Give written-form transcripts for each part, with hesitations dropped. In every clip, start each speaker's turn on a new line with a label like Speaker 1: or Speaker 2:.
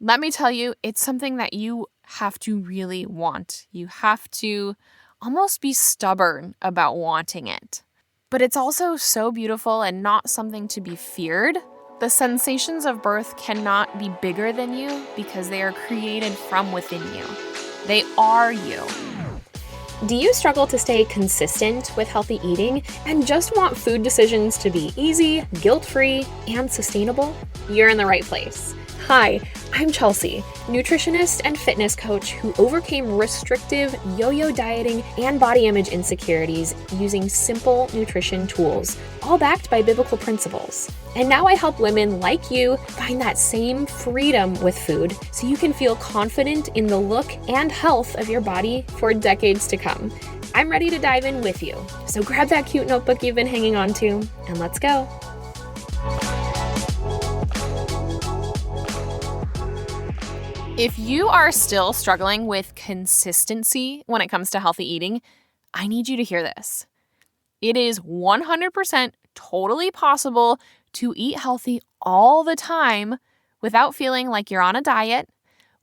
Speaker 1: let me tell you, it's something that you have to really want. You have to almost be stubborn about wanting it. But it's also so beautiful and not something to be feared. The sensations of birth cannot be bigger than you because they are created from within you. They are you.
Speaker 2: Do you struggle to stay consistent with healthy eating and just want food decisions to be easy, guilt-free, and sustainable? You're in the right place. Hi, I'm Chelsea, nutritionist and fitness coach who overcame restrictive yo-yo dieting and body image insecurities using simple nutrition tools, all backed by biblical principles. And now I help women like you find that same freedom with food so you can feel confident in the look and health of your body for decades to come. I'm ready to dive in with you. So grab that cute notebook you've been hanging on to and let's go.
Speaker 1: If you are still struggling with consistency when it comes to healthy eating, I need you to hear this. It is 100% totally possible to eat healthy all the time without feeling like you're on a diet,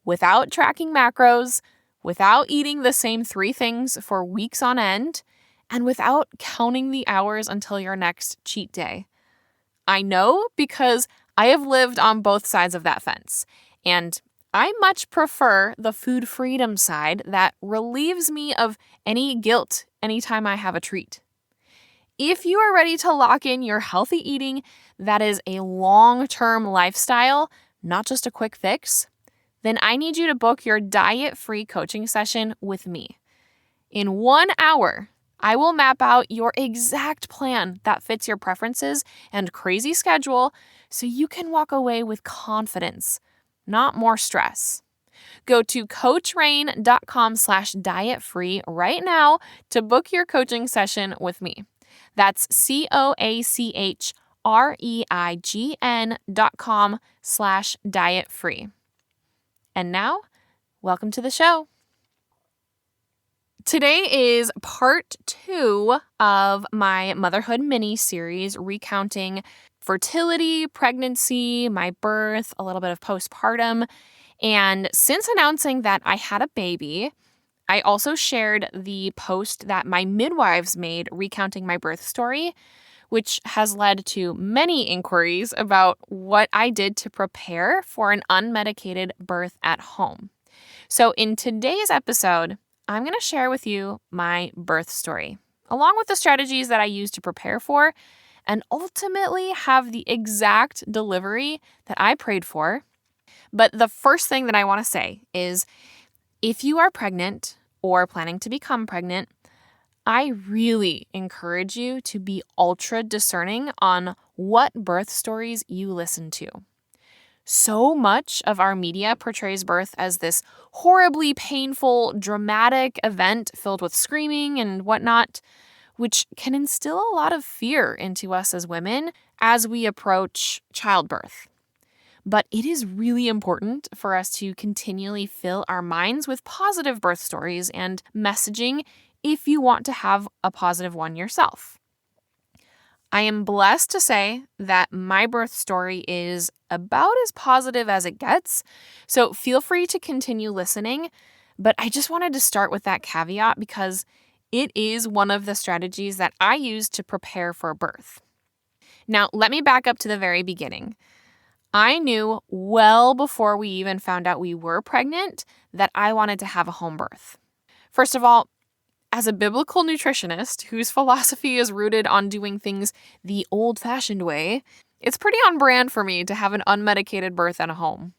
Speaker 1: without tracking macros, without eating the same 3 things for weeks on end, and without counting the hours until your next cheat day. I know because I have lived on both sides of that fence, and I much prefer the food freedom side that relieves me of any guilt anytime I have a treat. If you are ready to lock in your healthy eating that is a long-term lifestyle, not just a quick fix, then I need you to book your diet-free coaching session with me. In 1 hour, I will map out your exact plan that fits your preferences and crazy schedule so you can walk away with confidence, not more stress. Go to coachrain.com/dietfree right now to book your coaching session with me. That's coachreign.com/dietfree. And now, welcome to the show. Today is part 2 of my motherhood mini-series recounting fertility, pregnancy, my birth, a little bit of postpartum. And since announcing that I had a baby, I also shared the post that my midwives made recounting my birth story, which has led to many inquiries about what I did to prepare for an unmedicated birth at home. So in today's episode, I'm going to share with you my birth story, along with the strategies that I used to prepare for, and ultimately have the exact delivery that I prayed for. But the first thing that I want to say is, if you are pregnant or planning to become pregnant, I really encourage you to be ultra discerning on what birth stories you listen to. So much of our media portrays birth as this horribly painful, dramatic event filled with screaming and whatnot, which can instill a lot of fear into us as women as we approach childbirth. But it is really important for us to continually fill our minds with positive birth stories and messaging if you want to have a positive one yourself. I am blessed to say that my birth story is about as positive as it gets, so feel free to continue listening, but I just wanted to start with that caveat because it is one of the strategies that I use to prepare for birth. Now, let me back up to the very beginning. I knew well before we even found out we were pregnant that I wanted to have a home birth. First of all, as a biblical nutritionist whose philosophy is rooted on doing things the old-fashioned way, it's pretty on brand for me to have an unmedicated birth at a home.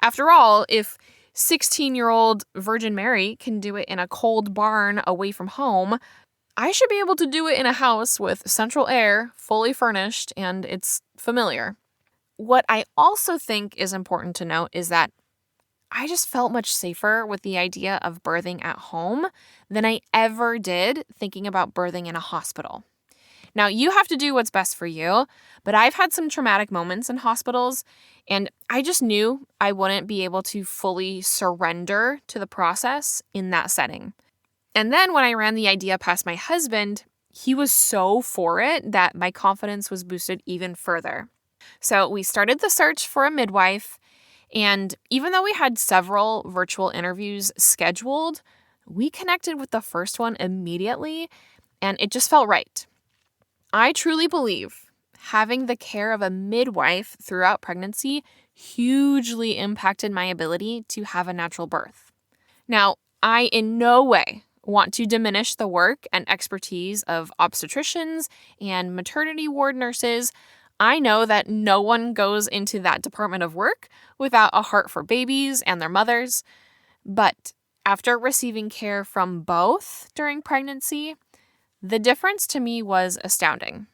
Speaker 1: After all, if 16-year-old Virgin Mary can do it in a cold barn away from home, I should be able to do it in a house with central air, fully furnished, and it's familiar. What I also think is important to note is that I just felt much safer with the idea of birthing at home than I ever did thinking about birthing in a hospital. Now, you have to do what's best for you, but I've had some traumatic moments in hospitals, and I just knew I wouldn't be able to fully surrender to the process in that setting. And then when I ran the idea past my husband, he was so for it that my confidence was boosted even further. So we started the search for a midwife, And even though we had several virtual interviews scheduled, we connected with the first one immediately, and it just felt right. I truly believe having the care of a midwife throughout pregnancy hugely impacted my ability to have a natural birth. Now, I in no way want to diminish the work and expertise of obstetricians and maternity ward nurses. I know that no one goes into that department of work without a heart for babies and their mothers. But after receiving care from both during pregnancy, the difference to me was astounding.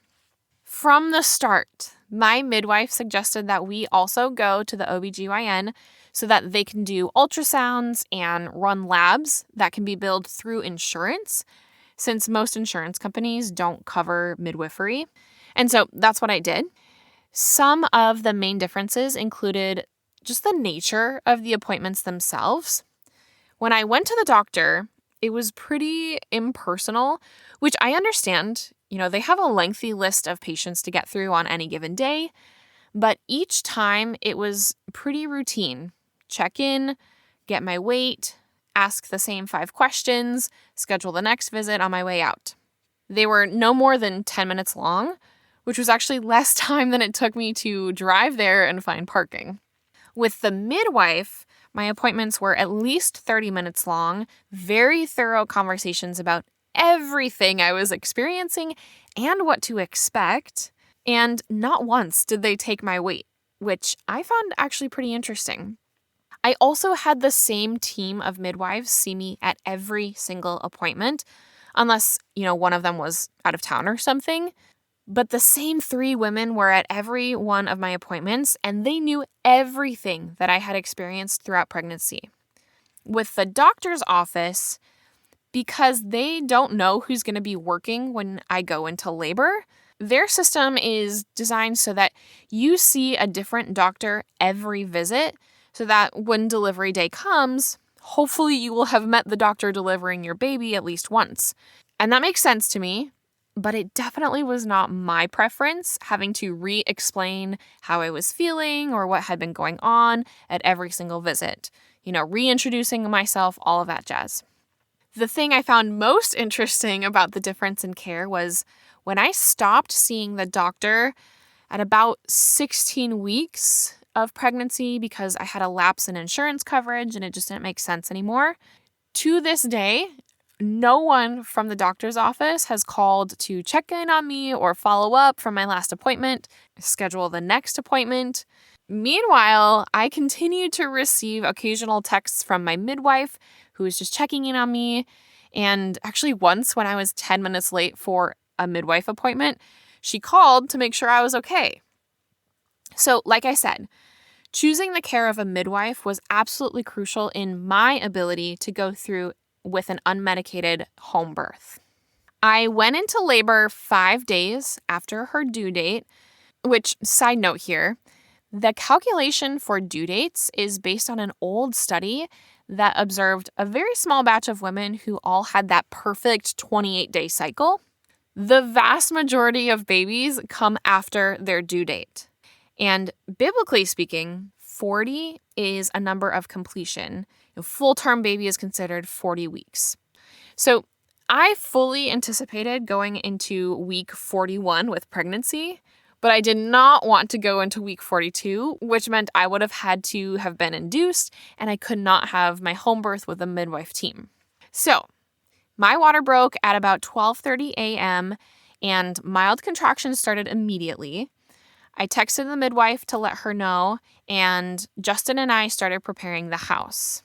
Speaker 1: From the start, my midwife suggested that we also go to the OBGYN so that they can do ultrasounds and run labs that can be billed through insurance, since most insurance companies don't cover midwifery. And so that's what I did. Some of the main differences included just the nature of the appointments themselves. When I went to the doctor, it was pretty impersonal, which I understand. They have a lengthy list of patients to get through on any given day, but each time it was pretty routine. Check in, get my weight, ask the same 5 questions, schedule the next visit on my way out. They were no more than 10 minutes long, which was actually less time than it took me to drive there and find parking. With the midwife, my appointments were at least 30 minutes long, very thorough conversations about everything I was experiencing and what to expect. And not once did they take my weight, which I found actually pretty interesting. I also had the same team of midwives see me at every single appointment, unless, one of them was out of town or something. But the same 3 women were at every one of my appointments, and they knew everything that I had experienced throughout pregnancy. With the doctor's office, because they don't know who's going to be working when I go into labor, their system is designed so that you see a different doctor every visit, so that when delivery day comes, hopefully you will have met the doctor delivering your baby at least once. And that makes sense to me, but it definitely was not my preference having to re-explain how I was feeling or what had been going on at every single visit. Reintroducing myself, all of that jazz. The thing I found most interesting about the difference in care was when I stopped seeing the doctor at about 16 weeks of pregnancy because I had a lapse in insurance coverage and it just didn't make sense anymore. To this day, no one from the doctor's office has called to check in on me or follow up from my last appointment, schedule the next appointment. Meanwhile, I continued to receive occasional texts from my midwife who was just checking in on me. And actually once when I was 10 minutes late for a midwife appointment, she called to make sure I was okay. So like I said, choosing the care of a midwife was absolutely crucial in my ability to go through with an unmedicated home birth. I went into labor 5 days after her due date, which, side note here, the calculation for due dates is based on an old study that observed a very small batch of women who all had that perfect 28-day cycle. The vast majority of babies come after their due date. And biblically speaking, 40 is a number of completion. A full-term baby is considered 40 weeks. So I fully anticipated going into week 41 with pregnancy, but I did not want to go into week 42, which meant I would have had to have been induced, and I could not have my home birth with a midwife team. So my water broke at about 12:30 a.m., and mild contractions started immediately. I texted the midwife to let her know, and Justin and I started preparing the house.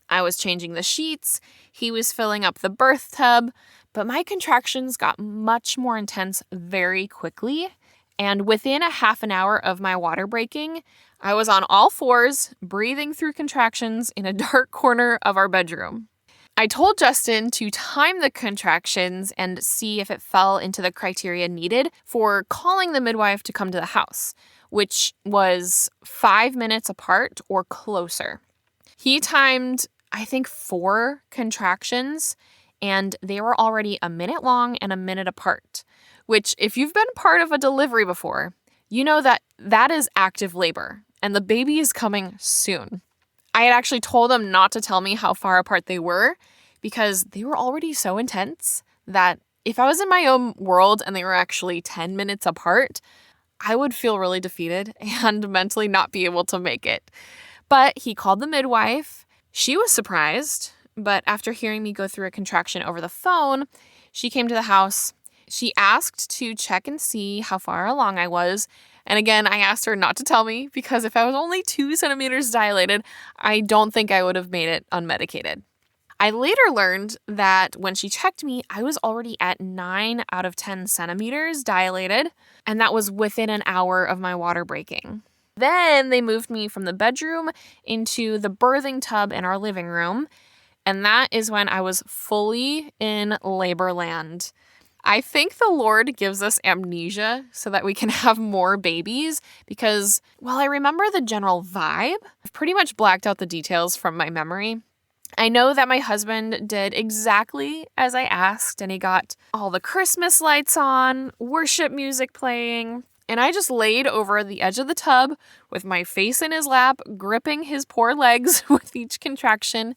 Speaker 1: I was changing the sheets, he was filling up the birth tub, but my contractions got much more intense very quickly. And within a half an hour of my water breaking, I was on all fours, breathing through contractions in a dark corner of our bedroom. I told Justin to time the contractions and see if it fell into the criteria needed for calling the midwife to come to the house, which was 5 minutes apart or closer. He timed, I think, 4 contractions, and they were already a minute long and a minute apart, which if you've been part of a delivery before, you know that that is active labor. and the baby is coming soon. I had actually told them not to tell me how far apart they were because they were already so intense that if I was in my own world and they were actually 10 minutes apart, I would feel really defeated and mentally not be able to make it. But he called the midwife. She was surprised, but after hearing me go through a contraction over the phone, she came to the house. She asked to check and see how far along I was. And again, I asked her not to tell me because if I was only 2 centimeters dilated, I don't think I would have made it unmedicated. I later learned that when she checked me, I was already at 9 out of 10 centimeters dilated, and that was within an hour of my water breaking. Then they moved me from the bedroom into the birthing tub in our living room, and that is when I was fully in labor land. I think the Lord gives us amnesia so that we can have more babies because while I remember the general vibe, I've pretty much blacked out the details from my memory. I know that my husband did exactly as I asked, and he got all the Christmas lights on, worship music playing, and I just laid over the edge of the tub with my face in his lap, gripping his poor legs with each contraction.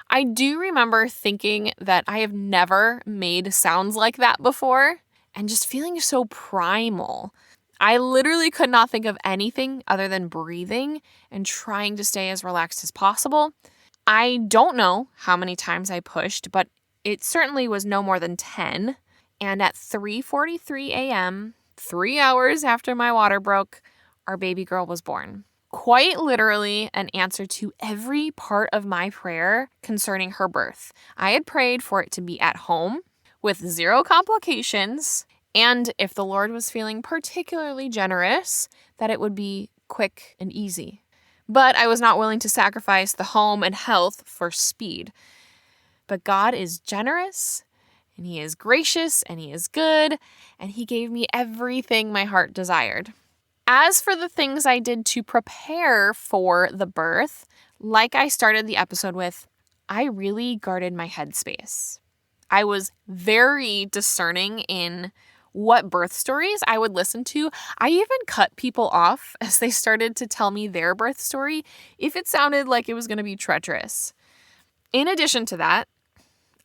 Speaker 1: I do remember thinking that I have never made sounds like that before, and just feeling so primal. I literally could not think of anything other than breathing and trying to stay as relaxed as possible. I don't know how many times I pushed, but it certainly was no more than 10. And at 3:43 a.m., 3 hours after my water broke, our baby girl was born. Quite literally an answer to every part of my prayer concerning her birth. I had prayed for it to be at home with 0 complications, and if the Lord was feeling particularly generous, that it would be quick and easy. But I was not willing to sacrifice the home and health for speed. But God is generous, and He is gracious, and He is good, and He gave me everything my heart desired. As for the things I did to prepare for the birth, like I started the episode with, I really guarded my headspace. I was very discerning in what birth stories I would listen to. I even cut people off as they started to tell me their birth story if it sounded like it was going to be treacherous. In addition to that,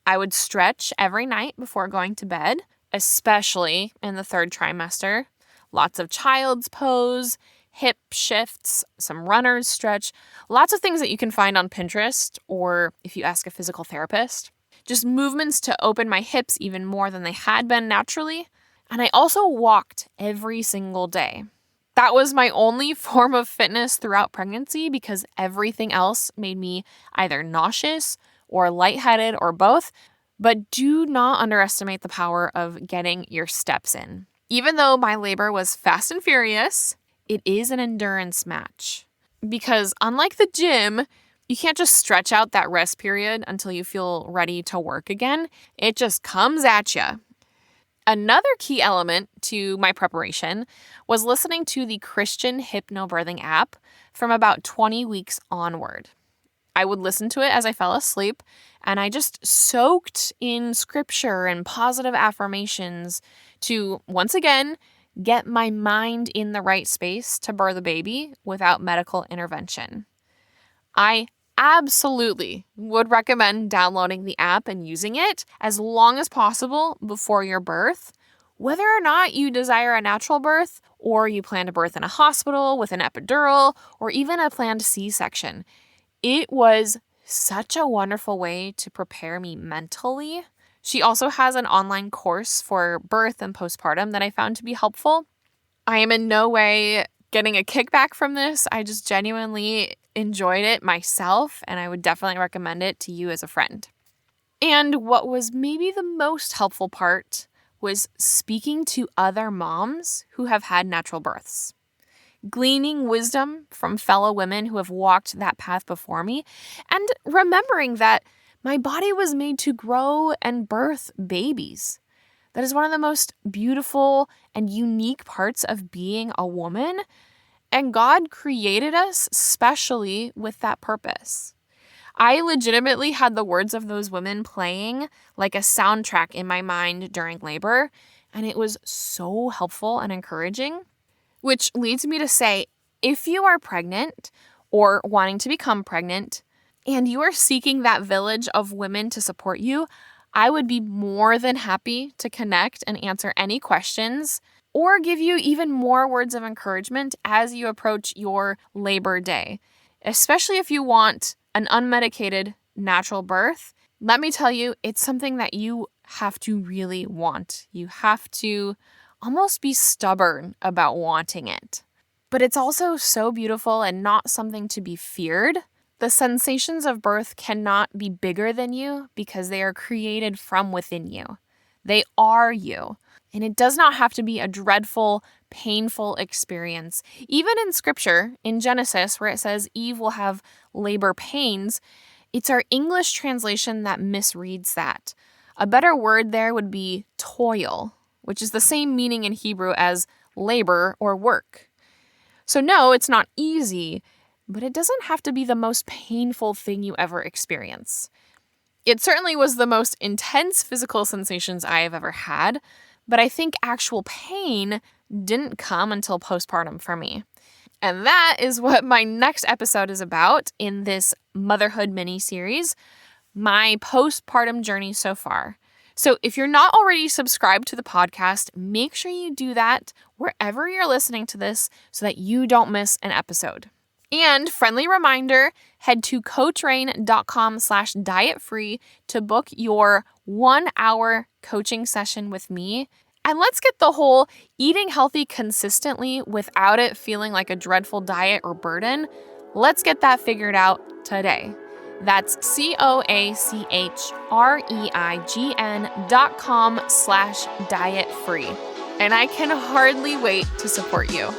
Speaker 1: I would stretch every night before going to bed, especially in the 3rd trimester. Lots of child's pose, hip shifts, some runner's stretch, lots of things that you can find on Pinterest or if you ask a physical therapist. Just movements to open my hips even more than they had been naturally. And I also walked every single day. That was my only form of fitness throughout pregnancy because everything else made me either nauseous or lightheaded or both. But do not underestimate the power of getting your steps in. Even though my labor was fast and furious, it is an endurance match. Because unlike the gym, you can't just stretch out that rest period until you feel ready to work again. It just comes at you. Another key element to my preparation was listening to the Christian hypnobirthing app from about 20 weeks onward. I would listen to it as I fell asleep, and I just soaked in scripture and positive affirmations to, once again, get my mind in the right space to birth a baby without medical intervention. I absolutely would recommend downloading the app and using it as long as possible before your birth, whether or not you desire a natural birth or you plan to birth in a hospital with an epidural or even a planned C-section. It was such a wonderful way to prepare me mentally. She also has an online course for birth and postpartum that I found to be helpful. I am in no way getting a kickback from this. I just genuinely enjoyed it myself, and I would definitely recommend it to you as a friend. And what was maybe the most helpful part was speaking to other moms who have had natural births, gleaning wisdom from fellow women who have walked that path before me, and remembering that my body was made to grow and birth babies. That is one of the most beautiful and unique parts of being a woman, and God created us specially with that purpose. I legitimately had the words of those women playing like a soundtrack in my mind during labor, and it was so helpful and encouraging. Which leads me to say, If you are pregnant or wanting to become pregnant and you are seeking that village of women to support you, I would be more than happy to connect and answer any questions or give you even more words of encouragement as you approach your labor day. Especially if you want an unmedicated natural birth, let me tell you, it's something that you have to really want. You have to almost be stubborn about wanting it. But it's also so beautiful and not something to be feared. The sensations of birth cannot be bigger than you because they are created from within you. They are you. And it does not have to be a dreadful, painful experience. Even in scripture, in Genesis, where it says Eve will have labor pains, it's our English translation that misreads that. A better word there would be toil, which is the same meaning in Hebrew as labor or work. So no, it's not easy, but it doesn't have to be the most painful thing you ever experience. It certainly was the most intense physical sensations I have ever had, but I think actual pain didn't come until postpartum for me. And that is what my next episode is about in this motherhood mini-series, my postpartum journey so far. So if you're not already subscribed to the podcast, make sure you do that wherever you're listening to this so that you don't miss an episode. And friendly reminder, head to coachrain.com/dietfree to book your 1-hour coaching session with me. And let's get the whole eating healthy consistently without it feeling like a dreadful diet or burden. Let's get that figured out today. That's coachreign.com/diet-free. And I can hardly wait to support you.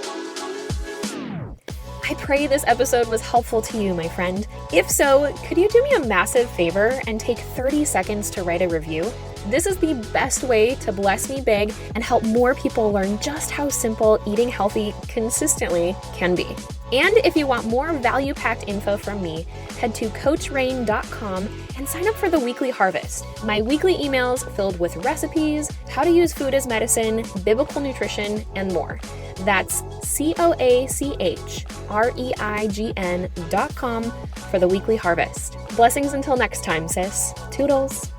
Speaker 2: I pray this episode was helpful to you, my friend. If so, could you do me a massive favor and take 30 seconds to write a review? This is the best way to bless me big and help more people learn just how simple eating healthy consistently can be. And if you want more value-packed info from me, head to coachrain.com and sign up for the Weekly Harvest, my weekly emails filled with recipes, how to use food as medicine, biblical nutrition, and more. That's coachreign.com for the Weekly Harvest. Blessings until next time, sis. Toodles.